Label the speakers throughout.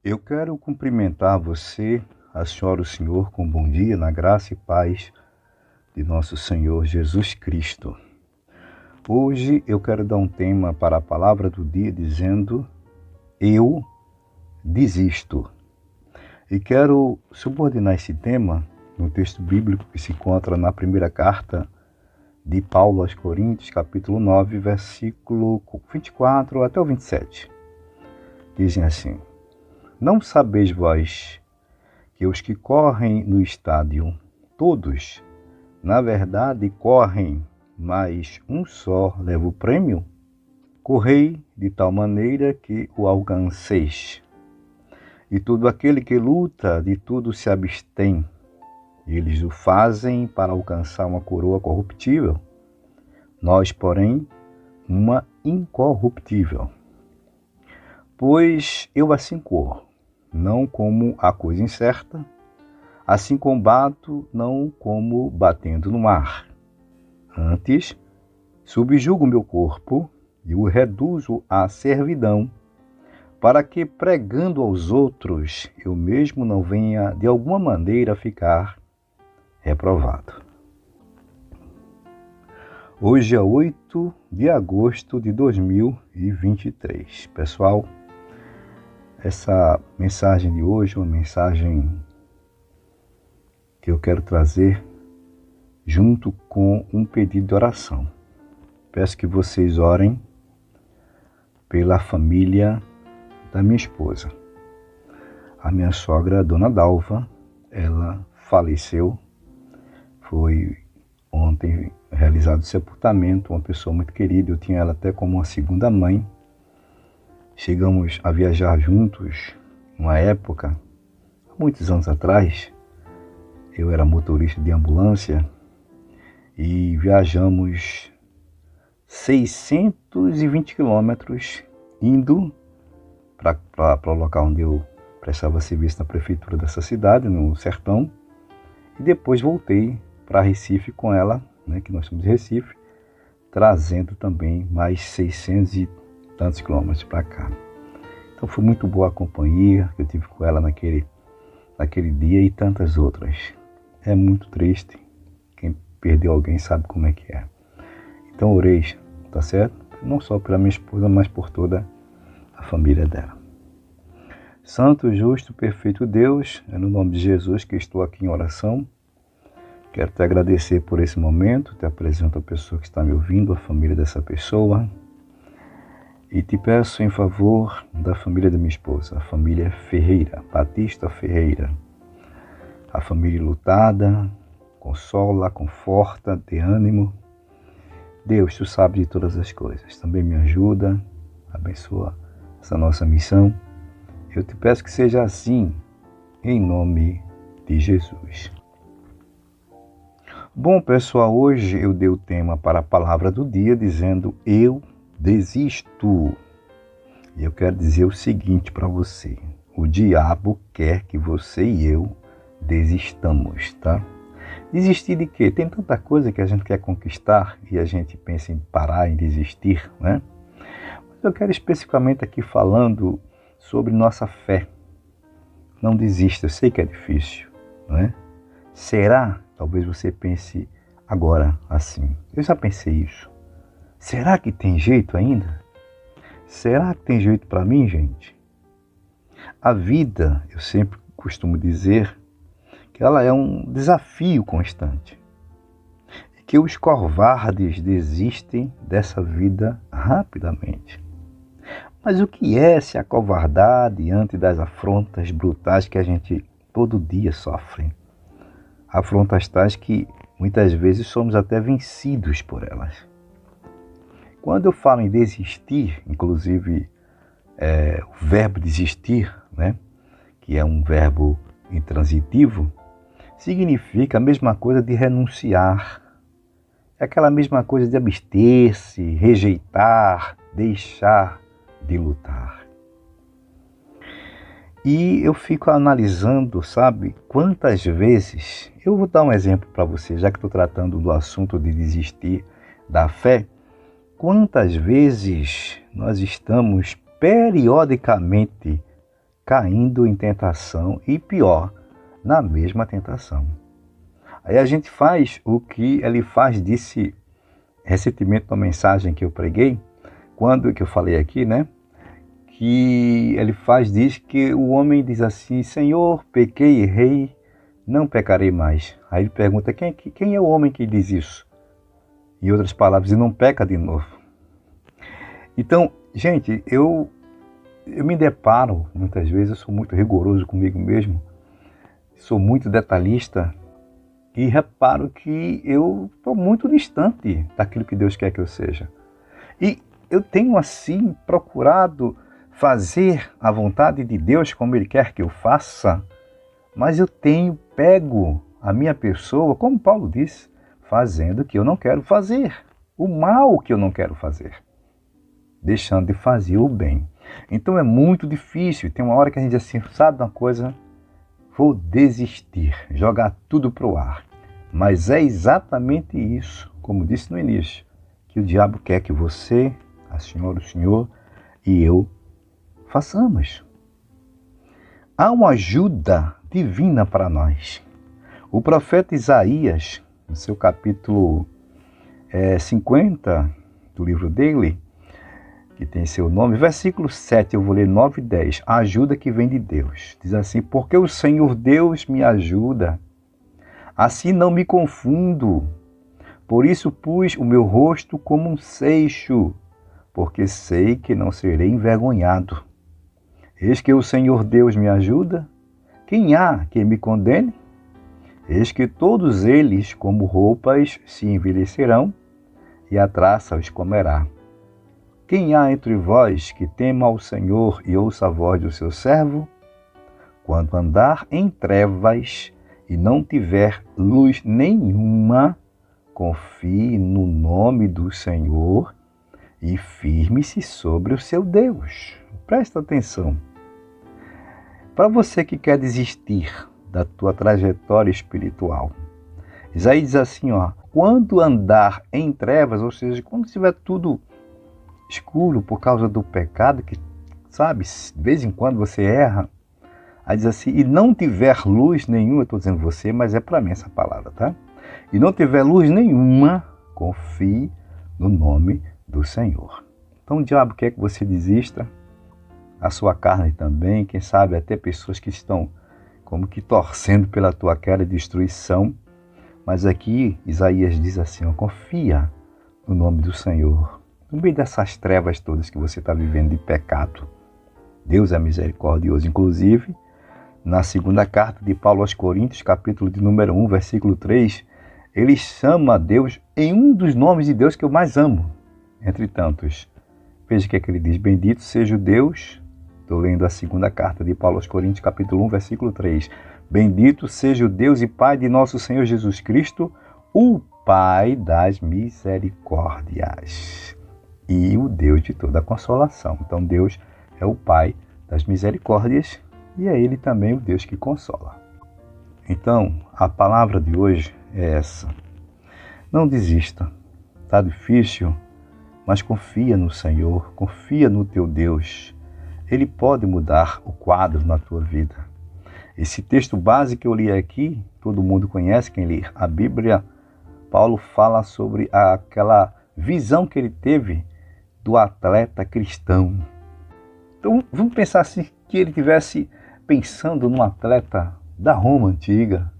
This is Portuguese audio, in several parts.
Speaker 1: Eu quero cumprimentar você, a senhora e o senhor, com bom dia, na graça e paz de nosso Senhor Jesus Cristo. Hoje eu quero dar um tema para a palavra do dia dizendo: Eu desisto. E quero subordinar esse tema no texto bíblico que se encontra na primeira carta de Paulo aos Coríntios, capítulo 9, versículo 24 até o 27. Dizem assim: Não sabeis vós que os que correm no estádio, todos, na verdade, correm, mas um só leva o prêmio? Correi de tal maneira que o alcanceis. E todo aquele que luta, de tudo se abstém. Eles o fazem para alcançar uma coroa corruptível. Nós, porém, uma incorruptível. Pois eu assim corro, não como a coisa incerta, assim combato, não como batendo no mar. Antes, subjugo meu corpo e o reduzo à servidão, para que, pregando aos outros, eu mesmo não venha de alguma maneira ficar reprovado. Hoje é 8 de agosto de 2023. Pessoal, essa mensagem de hoje é uma mensagem que eu quero trazer junto com um pedido de oração. Peço que vocês orem pela família da minha esposa. A minha sogra, Dona Dalva, ela faleceu. Foi ontem realizado o sepultamento, uma pessoa muito querida. Eu tinha ela até como uma segunda mãe. Chegamos a viajar juntos, numa época, há muitos anos atrás. Eu era motorista de ambulância e viajamos 620 quilômetros indo para o local onde eu prestava serviço na prefeitura dessa cidade, no sertão, e depois voltei para Recife com ela, que nós somos de Recife, trazendo também mais 600 e tantos quilômetros para cá. Então foi muito boa a companhia que eu tive com ela naquele dia e tantas outras. É muito triste, quem perdeu alguém sabe como é que é. Então oreis, tá certo? Não só pela minha esposa, mas por toda a família dela. Santo, justo, perfeito Deus, é no nome de Jesus que estou aqui em oração. Quero te agradecer por esse momento, te apresento a pessoa que está me ouvindo, a família dessa pessoa. E te peço em favor da família da minha esposa, a família Ferreira, Batista Ferreira. A família lutada, consola, conforta, dê ânimo. Deus, tu sabes de todas as coisas. Também me ajuda, abençoa essa nossa missão. Eu te peço que seja assim, em nome de Jesus. Bom, pessoal, hoje eu dei o tema para a palavra do dia dizendo: Eu desisto. E eu quero dizer o seguinte para você: o diabo quer que você e eu desistamos, tá? Desistir de quê? Tem tanta coisa que a gente quer conquistar e a gente pensa em parar, em desistir, né? Mas eu quero especificamente aqui falando sobre nossa fé. Não desista, eu sei que é difícil, né? Será? Talvez você pense agora assim: eu já pensei isso. Será que tem jeito ainda? Será que tem jeito para mim, gente? A vida, eu sempre costumo dizer que ela é um desafio constante. E que os covardes desistem dessa vida rapidamente. Mas o que é se acovardar diante das afrontas brutais que a gente todo dia sofre? Afrontas tais que muitas vezes somos até vencidos por elas. Quando eu falo em desistir, inclusive o verbo desistir, que é um verbo intransitivo, significa a mesma coisa de renunciar. É aquela mesma coisa de abster-se, rejeitar, deixar de lutar. E eu fico analisando, sabe, quantas vezes... Eu vou dar um exemplo para você, já que estou tratando do assunto de desistir da fé. Quantas vezes nós estamos periodicamente caindo em tentação e pior, na mesma tentação. Aí a gente faz o que ele faz, disse recentemente numa mensagem que eu preguei, quando que eu falei aqui, né? Que ele diz que o homem diz assim: Senhor, pequei, errei, não pecarei mais. Aí ele pergunta: quem é o homem que diz isso? Em outras palavras, e não peca de novo. Então, gente, eu me deparo, muitas vezes, eu sou muito rigoroso comigo mesmo, sou muito detalhista e reparo que eu estou muito distante daquilo que Deus quer que eu seja. E eu tenho, assim, procurado fazer a vontade de Deus como Ele quer que eu faça, mas eu tenho pego a minha pessoa, como Paulo disse, fazendo o que eu não quero fazer, o mal que eu não quero fazer, deixando de fazer o bem. Então é muito difícil, tem uma hora que a gente diz assim, sabe uma coisa? Vou desistir, jogar tudo para o ar. Mas é exatamente isso, como disse no início, que o diabo quer que você, a senhora, o senhor e eu façamos. Há uma ajuda divina para nós. O profeta Isaías, no seu capítulo 50 do livro dele, que tem seu nome, versículo 7, eu vou ler 9 e 10, a ajuda que vem de Deus. Diz assim: porque o Senhor Deus me ajuda, assim não me confundo. Por isso pus o meu rosto como um seixo, porque sei que não serei envergonhado. Eis que o Senhor Deus me ajuda, quem há que me condene? Eis que todos eles, como roupas, se envelhecerão, e a traça os comerá. Quem há entre vós que tema ao Senhor e ouça a voz do seu servo? Quando andar em trevas e não tiver luz nenhuma, confie no nome do Senhor e firme-se sobre o seu Deus. Presta atenção. Para você que quer desistir da tua trajetória espiritual, Isaías diz assim, quando andar em trevas, ou seja, quando estiver tudo escuro por causa do pecado, que, sabe, de vez em quando você erra, aí diz assim, e não tiver luz nenhuma, eu estou dizendo você, mas é para mim essa palavra, tá? E não tiver luz nenhuma, confie no nome do Senhor. Então o diabo quer que você desista, a sua carne também, quem sabe até pessoas que estão como que torcendo pela tua queda e destruição, mas aqui Isaías diz assim, confia no nome do Senhor. No meio dessas trevas todas que você está vivendo de pecado, Deus é misericordioso. Inclusive, na segunda carta de Paulo aos Coríntios, capítulo de número 1, versículo 3, ele chama Deus em um dos nomes de Deus que eu mais amo, entre tantos. Veja o que é que ele diz, bendito seja o Deus, estou lendo a segunda carta de Paulo aos Coríntios, capítulo 1, versículo 3. Bendito seja o Deus e Pai de nosso Senhor Jesus Cristo, o Pai das misericórdias e o Deus de toda a consolação. Então Deus é o Pai das misericórdias e é Ele também o Deus que consola. Então a palavra de hoje é essa. Não desista. Está difícil, mas confia no Senhor, confia no teu Deus. Ele pode mudar o quadro na tua vida. Esse texto base que eu li aqui, todo mundo conhece, quem lê a Bíblia, Paulo fala sobre aquela visão que ele teve do atleta cristão. Então vamos pensar assim, que ele estivesse pensando num atleta da Roma antiga,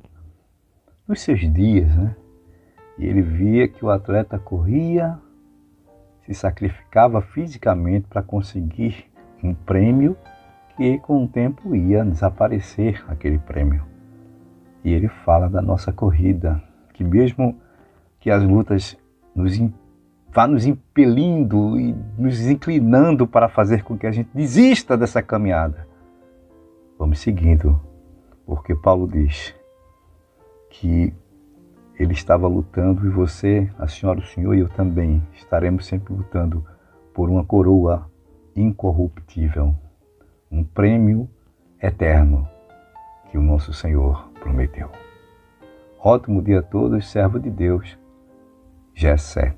Speaker 1: nos seus dias, né? E ele via que o atleta corria, se sacrificava fisicamente para conseguir um prêmio que com o tempo ia desaparecer aquele prêmio. E ele fala da nossa corrida, que mesmo que as lutas vá nos impelindo e nos inclinando para fazer com que a gente desista dessa caminhada, vamos seguindo, porque Paulo diz que ele estava lutando e você, a senhora, o senhor e eu também estaremos sempre lutando por uma coroa incorruptível, um prêmio eterno que o nosso Senhor prometeu. Ótimo dia a todos, servo de Deus, Gessé.